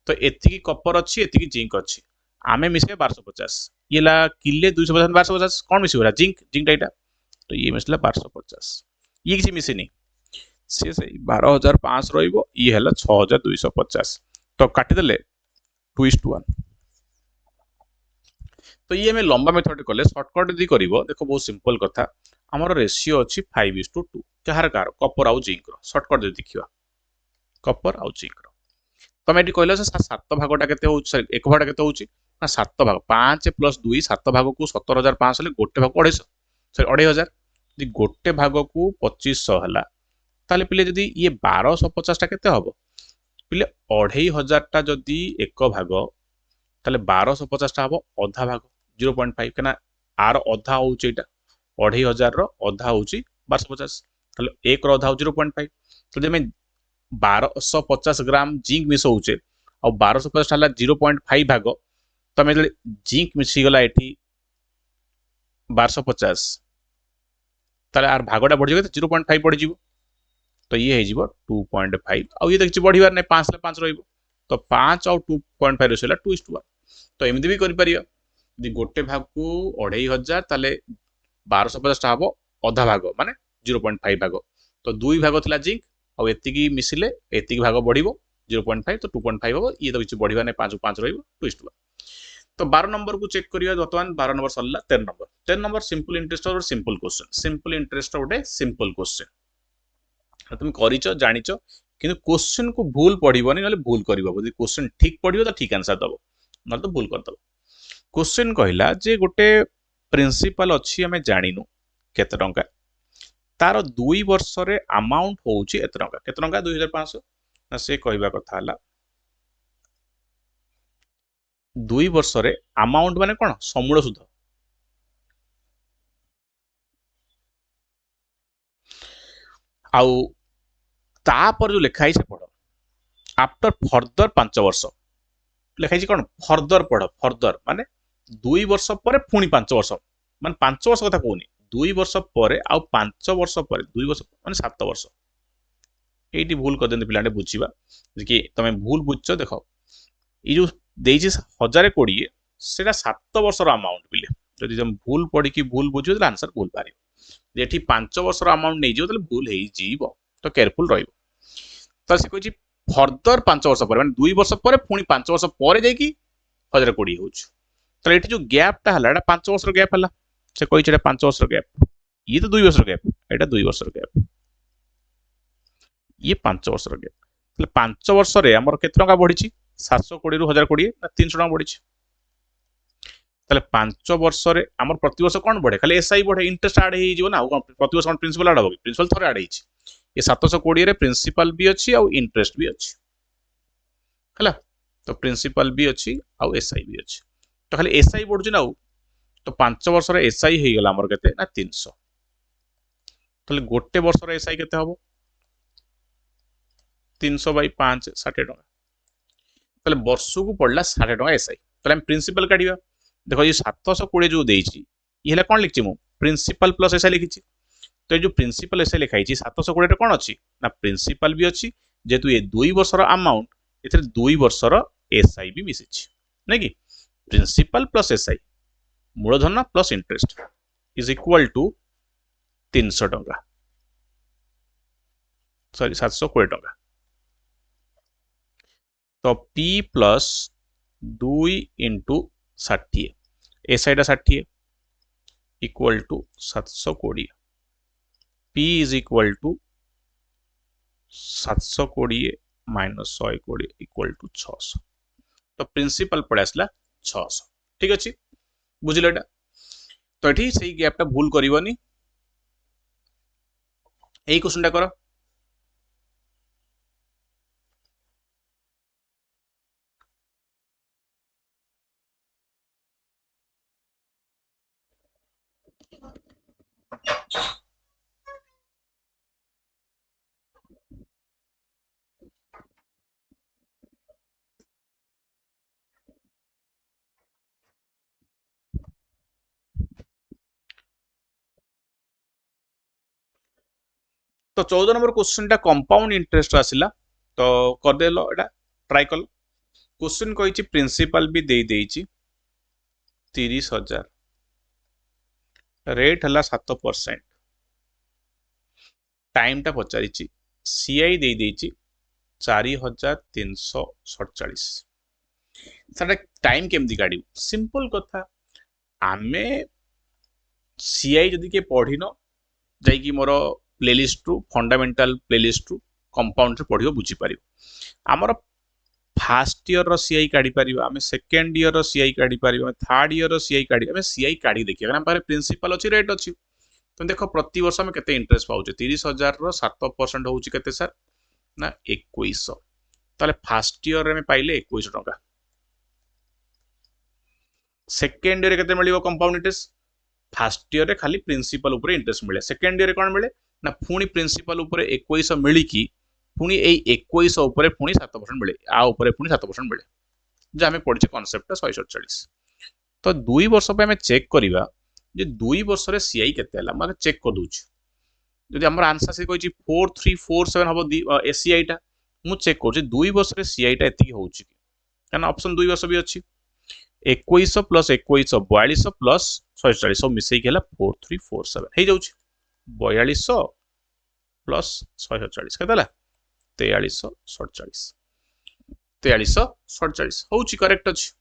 तो एतिकी कपर अच्छी एतिकी जिंक अच्छी आमे मिसे 1250 ये ला किले 250 1250 कौन मिसेबा जिंक जिंक टाइटा तो ये मिसला 1250 ये किसी मिसे नहीं सी से 12500 रहिबो ये हला 6250 तो काटिदेले 2:1। तो ये हमें लंबा मेथड कले सर्टकट यदि करिवो देखो बहुत सिंपल कथा हमर रेशियो अछि 5:2 कहार कार कपर आउ जिंक रो सर्टकट जदि देखिबा कपर आउ जिंक रो तमे एटी कहलो से 7 भागटा केते हो सॉरी 1 भागटा केते होची ना 7 भाग 5 + 2 7 भाग को 17500 ले गोटे भाग 250 सॉरी 2500 यदि गोटे भाग को 2500 हला ताले पिले जदि ये 1250 टा केते हबो पिले 2500 टा जदि एक भाग ताले 1250 टा हबो अधा भाग 0.5 केना आर अधा होउची एटा 2500 रो अधा होउची 1250 ताले 1 रो अधा 0.5 तो जे में 1250 ग्राम जिंक मिसौचे और 1250 हला 0.5 भाग तो मैं जिंक मिसी गला एठी 1250 ताले आर भागटा बढ़ जाए 0.5 बढ़ जीवो तो ये है 2.5 आउ ये देखिए बढ़िबार नै 5 ले 5 रहिबो तो 5 और 2.5 रेशियो 2:1 तो एमती भी करि परिया यदि गोटे भाग को 2500 ताले 1250 टा हबो अधा भाग माने 0.5 भाग तो 2 भाग थिला जिंक और एतिकी मिसिले एतिकी भाग बढ़िबो 0.5 तो 2.5 हबो ये तो किछि बढ़िबा नै 5 5 रहिबो 2:1। तो 12 नंबर को चेक करिया वर्तमान 12 नंबर सरला 13 नंबर सिंपल इंटरेस्ट और सिंपल क्वेश्चन सिंपल इंटरेस्ट गोटे सिंपल क्वेश्चन तुम करिचो जानिचो किंतु क्वेश्चन को भूल पढ़िबोनी नले भूल करिबो यदि क्वेश्चन ठीक पढ़िबो तो ठीक आंसर दबो न तो भूल कर दबो। क्वेश्चन कहला जे गोटे प्रिंसिपल अच्छी हमें जानिनु केते टंका तार 2 वर्ष रे अमाउंट होउची एते टंका केते टंका 2500 ना से कहबा कथा हला 2 वर्ष रे अमाउंट माने कोन समूल सुध आउ तापर जो लिखाई से पढ़ आफ्टर फर्दर 5 वर्ष लिखाई कौन फर्दर पढ़ फर्दर माने 2 वर्ष पर पुणी 5 वर्ष माने 5 वर्ष कथा कहूनी 2 वर्ष पर आउ 5 वर्ष पर 2 वर्ष माने 7 वर्ष एटी भूल कर देते पिलाने बुझीबा कि तमे भूल बुझछ देखो ये जो देइछि 1020 सेटा 7 वर्ष रो अमाउंट पिले जदि तुम भूल पढ़ी कि भूल बुझियो त आंसर भूल पारियो जेठी 5 वर्ष रो अमाउंट नै जियो त भूल हेई जीवो तो केयरफुल रहिबो तो से कहछि फर्दर 5 वर्ष पर माने 2 वर्ष पर पुणी 5 वर्ष पर जाई 1020 होउछ तो एठी जो गैपटा हला एटा 5 वर्ष रो गैप हला से कहछि एटा 5 वर्ष रो गैप ये तो 2 वर्ष रो गैप एटा 2 वर्ष रो गैप ये 5 वर्ष रो गैप तले 5 वर्ष रे हमर केते टका बढ़िछि 720 रु 1020 ना 300 टका बढ़िछि तले 5 वर्ष रे हमर प्रति वर्ष कोन बढ़े खाली एसआई बढ़े इंटरेस्ट ऐड हेइ जिवो ना प्रति वर्ष कोन प्रिंसिपल ऐड हो प्रिंसिपल थोरे ऐड हेइछि ये 720 रे प्रिंसिपल भी अच्छी और इंटरेस्ट भी अच्छी हला तो प्रिंसिपल भी अच्छी और एसआई भी अच्छी तो खाली एसआई बढ़ु ना तो 5 वर्ष रे एसआई हेइ गला हमर केते ना 300 तले गोटे वर्ष रे एसआई केते हबो 300 बाई 5 60 टका तले वर्ष को पड़ला 60 टका एसआई तले हम प्रिंसिपल काढिबा देखो ये 720 जो देइछि ये हला कोन लिखछि मु प्रिंसिपल प्लस एसआई लिखिछि तो ये जो प्रिंसिपल एसआई लिखाई 720 कौन अच्छी ना प्रिंसिपल भी अच्छी जेतु ये 2 वर्ष अमाउंट एथरे 2 वर्ष एसआई भी मिसी नहीं कि प्रिंसिपल प्लस एसआई मूलधन plus interest is equal to 300 टका सॉरी 720 टका तो पी प्लस 2 इंटू 60 एसआई टा 60 equal to 720 P is equal to 720 minus 120 equal to 600 तो प्रिंसिपल पड़े आसला 600 ठीक अच्छे बुझिल एटा तो ये से गैपटा भूल करनी यही क्वेश्चन कर तो 14 नंबर क्वेश्चन कंपाउंड इंटरेस्ट आसला तो करदेल एटा ट्राई कल क्वेश्चन कही प्रिंसिपल भी दे 30,000 रेट है 7% टाइम टा पचारि सीआई दे 4,347 सर टाइम केमती काढ़ सिंपल कथा आमे सीआई जदि के पढ़ी न जाइकी मोर प्लेलिस्ट रु फंडामेंटल प्लेलिस्ट रु कंपाउंड पढ़ियो बुझी पार आमर फास्ट इयर सीआई काढ़ी पार आम सेकेंड इयर सीआई काढ़ी पार थर्ड इयर सीआई काढ़ी आम सीआई काढ़ी देखिए आम पाखे प्रिंसिपल अच्छी रेट अच्छी तो देख प्रति वर्ष आम केते इंटरेस्ट पाऊे 30,000 7% हूँ केते सर ना 2100 ताले फास्ट इयर में पाइले 2100 टंका सेकेंड इयर केते मिलिबो कंपाउंड इंटरेस्ट फास्ट इयर खाली प्रिंसिपल ऊपर इंटरेस्ट मिले सेकेंड इयर कौन मिले ना पुणी प्रिंसिपल ऊपर 2100 मिलिकी पुणी 2100 ऊपर पुणी 7% मिले आ ऊपर पुणी 7% मिले जो आम पढ़े कनसेप्ट 147 तो 2 वर्ष पे आम चेक करवा जे 2 वर्ष रे सीआई केते हला माने चेक कर दूची जदि हमर आंसर से कहि 4347 हबो एसीआई टा मु चेक कर 2 वर्ष रे सीआई टा एति होउची कारण ऑप्शन 2 वर्ष भी अछि 2100 प्लस 2100 4200 प्लस 147 सब मिसई केला 4347 हे जाउची 4200 प्लस 147 केतला 4347 4347 होउची करेक्ट अछि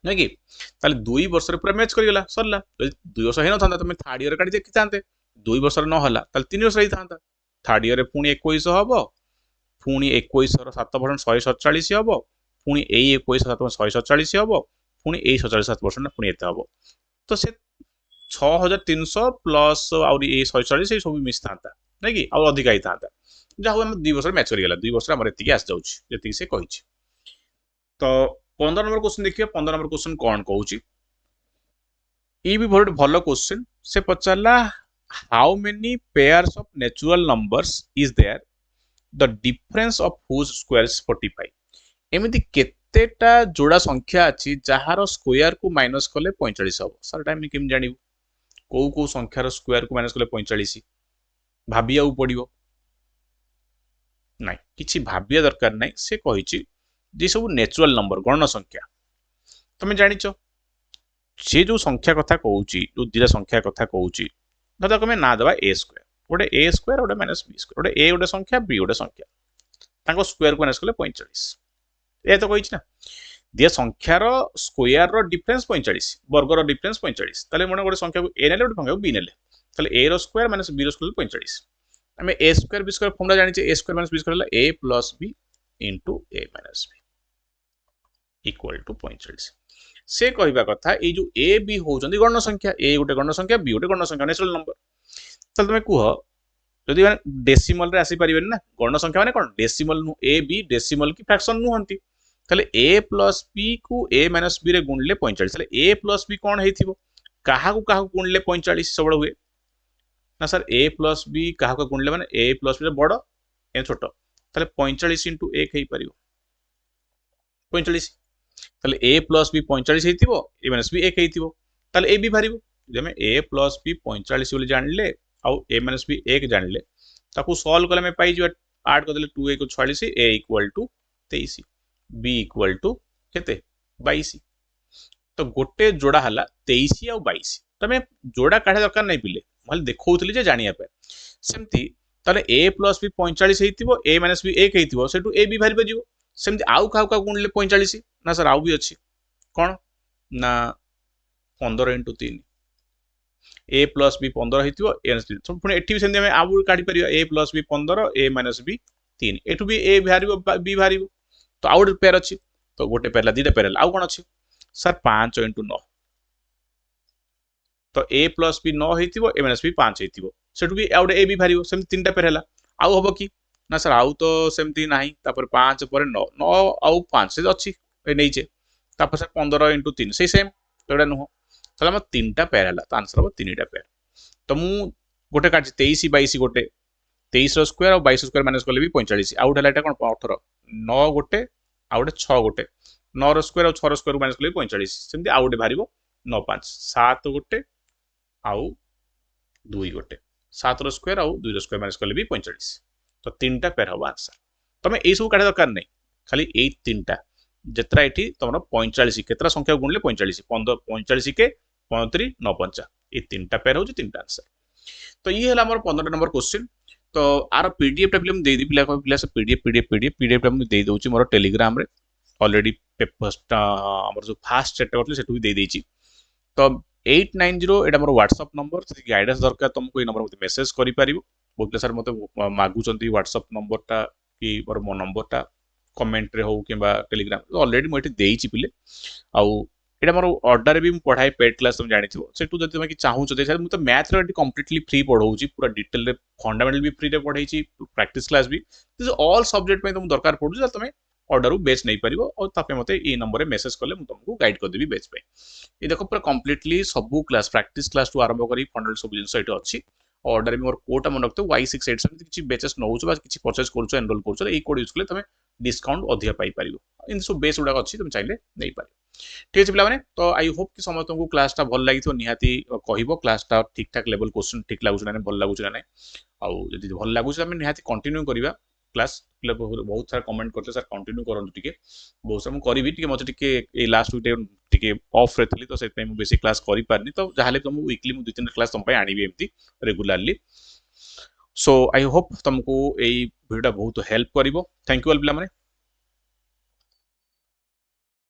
नहीं कि ताले 2 वर्ष रे पूरा मैच करिगला सरला 2 वर्ष हे न थांता तुम थर्ड ईयर काढी देखि थांते 2 वर्ष रे न हला ताले 3 वर्ष रे थांता थर्ड ईयर रे पुणी 2100 हबो पुणी 2100 रो 7% 147 हबो पुणी ए 2100 7% 147 हबो पुणी ए 147% पुणी एते हबो तो से 6300 प्लस आउरी ए 147 ए सब मिस थांता नहीं कि और अधिक आई थांता जा हो हम 2 वर्ष रे मैच करिगला 2 वर्ष रे हमर एतिकी आस जाउची जति से कहिछि तो 15 नंबर क्वेश्चन देखिए 15 नंबर क्वेश्चन कौन कहूँ ये भी बहुत भल क्वेश्चन से पचारा how many pairs of natural numbers is there the difference of whose square is 45 एमिति केतेटा जोड़ा संख्या अछि जहार स्क्वायर को माइनस कले 45 हम सर टाइम केम जानिबु को को संख्यार स्क्वायर को माइनस कले 45 भाबिया पड़िबो नहीं किछि भाबिया दरकार नहीं से कहिछि जे सब नेचुरल नंबर गण संख्या तुम जानिच से जो संख्या कथा कहूँ जो दुटा संख्या कथा कहूँ धर तुम ना देवा ए स्क्वायर गोटे ए स्क्वायर गोटे माइनस बी स्क्वायर गोटे ए गोटे संख्या बी गोटे संख्या स्क्वायर को माइनस कले 45 ये तो कही ना दिया संख्यार स्क्वायर रो डिफरेंस 45 वर्गर डिफरेंस 45 ताले मन गोटे संख्या को ए नेले गोटे संख्या को बी नेले ताले ए रो स्क्वायर माइनस बी रो स्क्वायर 45 आम a square b square formula जानिचे a square minus b square a plus b into a minus b equal to 45 से कहवा कथा ये जो ए बी होउचंदी गण संख्या ए गोटे गण संख्या बी गोटे गण संख्या नेचुरल नंबर ताले तुम कह जदि डेसिमल रे आसी परिबेन ना गण संख्या माने कोन डेसिमल नु ए बी डेसिमल की फ्रैक्शन नुहंती ताले ए प्लस बी को ए माइनस बी रे गुणले 45 ताले ए प्लस बी कोन हेथिबो काहा को गुणले 45 सबळ हुए ना सर ए प्लस बी काहा को गुणले माने ए प्लस बी रे बड़ ए छोट ताले 45 * 1 हेई परिबो 45 ताले ए प्लस बी 45 हेतिबो ए माइनस बी 1 हेतिबो ताले ए बी भारिबो जमे ए प्लस बी 45 बोली जानले आउ ए माइनस बी 1 जानले ताकू सॉल्व कले में पाई जो ऐड कर देले 2a को 46 a equal to 23 b equal to केते 22 तो गोटे जोड़ा हला 23 आउ 22 तमे जोड़ा काढे दरकार नै पिले भल देखौतली जे जानिया पे सेमती ताले a प्लस बी 45 हेतिबो a माइनस बी 1 हेतिबो सेटू a बी भारिबो जिवो सेमती आउ का गुणले 45 ना सर आउ भी अच्छी कौन ना 15 × 3 ए प्लस बी 15 होइतिबो ए माइनस 3 पुणी एठी भी सेमती हम आउ काढी परियो ए प्लस बी 15 ए माइनस बी 3 एठु भी ए भारिबो बी भारिबो तो आउ पेयर अछि तो गोटे पेयर ला दीटा पेयर ला आउ कोन अछि सर 5 * 9 तो ए प्लस बी 9 होइतिबो ए माइनस बी 5 होइतिबो सेठु भी आउ ए बी भारिबो सेमती तीनटा पेयर हला आउ हबो कि ना सर आउ तो सेमती नाही तापर 5 पर 9 9 आउ 5 से अछि ए नैचे तापर सर 15 * 3 से सेम एडा नुह चला हम तीनटा पेयर हला तो आंसर हो तीनटा पेयर तो मु गोटे काट 23 22 गोटे 23 रो स्क्वायर और 22 स्क्वायर माइनस करले भी 45 आउट हला एटा कोन 18 9 गोटे आउट 6 गोटे 9 रो स्क्वायर और 6 रो स्क्वायर माइनस करले 45 सेमती आउट भारिबो 9 5 7 गोटे आउ 2 गोटे 7 रो स्क्वायर और 2 रो स्क्वायर माइनस करले भी 45 तो तीनटा पेयर हो आंसर तमे ए सब काढे दरकार नै खाली ए तीनटा जेतरा एठी तमरो 45 केतरा संख्या गुणले 45 15 45 के 35 9 5 ए तीनटा पेयर हो तीनटा आंसर तो ये हला हमर 15 नंबर क्वेश्चन तो आर पीडीएफ टा फिल्म दे दी पिला से पीडीएफ टा दे दोची मोर टेलीग्राम रे ऑलरेडी पेपर हमर जो फास्ट चैट करले सेटु भी दे देची तो 890 एटा मोर व्हाट्सएप नंबर से गाइडेंस दरकार तुमको ए नंबर मते मेसेज करि परिबो बोलते सर मते मागु चंती व्हाट्सएप नंबर टा कि मोर नंबर टा कमेंट रे हो किबा टेलीग्राम ऑलरेडी मोइटे देइची पिले आउ एटा मोर ऑर्डर भी पढ़ाई पेड क्लास तुम जानि छिबो सेटु जति तुम कि चाहू छ सर मु तो मैथ रे कंप्लीटली फ्री पढौची पूरा डिटेल रे फंडामेंटल भी फ्री रे पढाईची प्रैक्टिस क्लास भी दिस ऑल सब्जेक्ट में तुम दरकार पडु छ तुम ऑर्डर बेच नहीं पारिबो और तापे मते ए नंबर रे मेसेज करले मु तुमको गाइड कर देबी बेच पे ये देखो पूरा कंप्लीटली सब क्लास प्रैक्टिस क्लास टू आरंभ करी फंडामेंटल सब जिंस एटा अछि ऑर्डर में मोर कोड मन रखते y687 किछि बेचेस नउछ बा किछि परचेज करछ एनरोल करछ ए कोड यूज करले तमे डिस्काउंट अधिया पाई पारिबो इन सब बेस उडा अछि तुम चाहिले नै पारि ठीक अछि पिला माने तो आई होप कि समस्त को क्लास टा भल लागिथो निहाती कहिबो क्लास टा ठीक ठाक लेवल क्वेश्चन ठीक लागुछ ना भल लागुछ ना आ जदि भल लागुछ हम निहाती कंटिन्यू करिबा क्लास बहुत सारा कमेंट करते सर कंटिन्यू करंतु टिके बहुत सारा करिबी टिके मते टिके ए लास्ट वीक टिके ऑफ रहतली तो से टाइम बेसी क्लास करि पारनी तो जाहाले तुम वीकली मु 2-3 क्लास तुम पय आनिबी एम्ति रेगुलरली सो आई होप तुमको ए वीडियो बहुत हेल्प करिवो थैंक यू ऑल पिला माने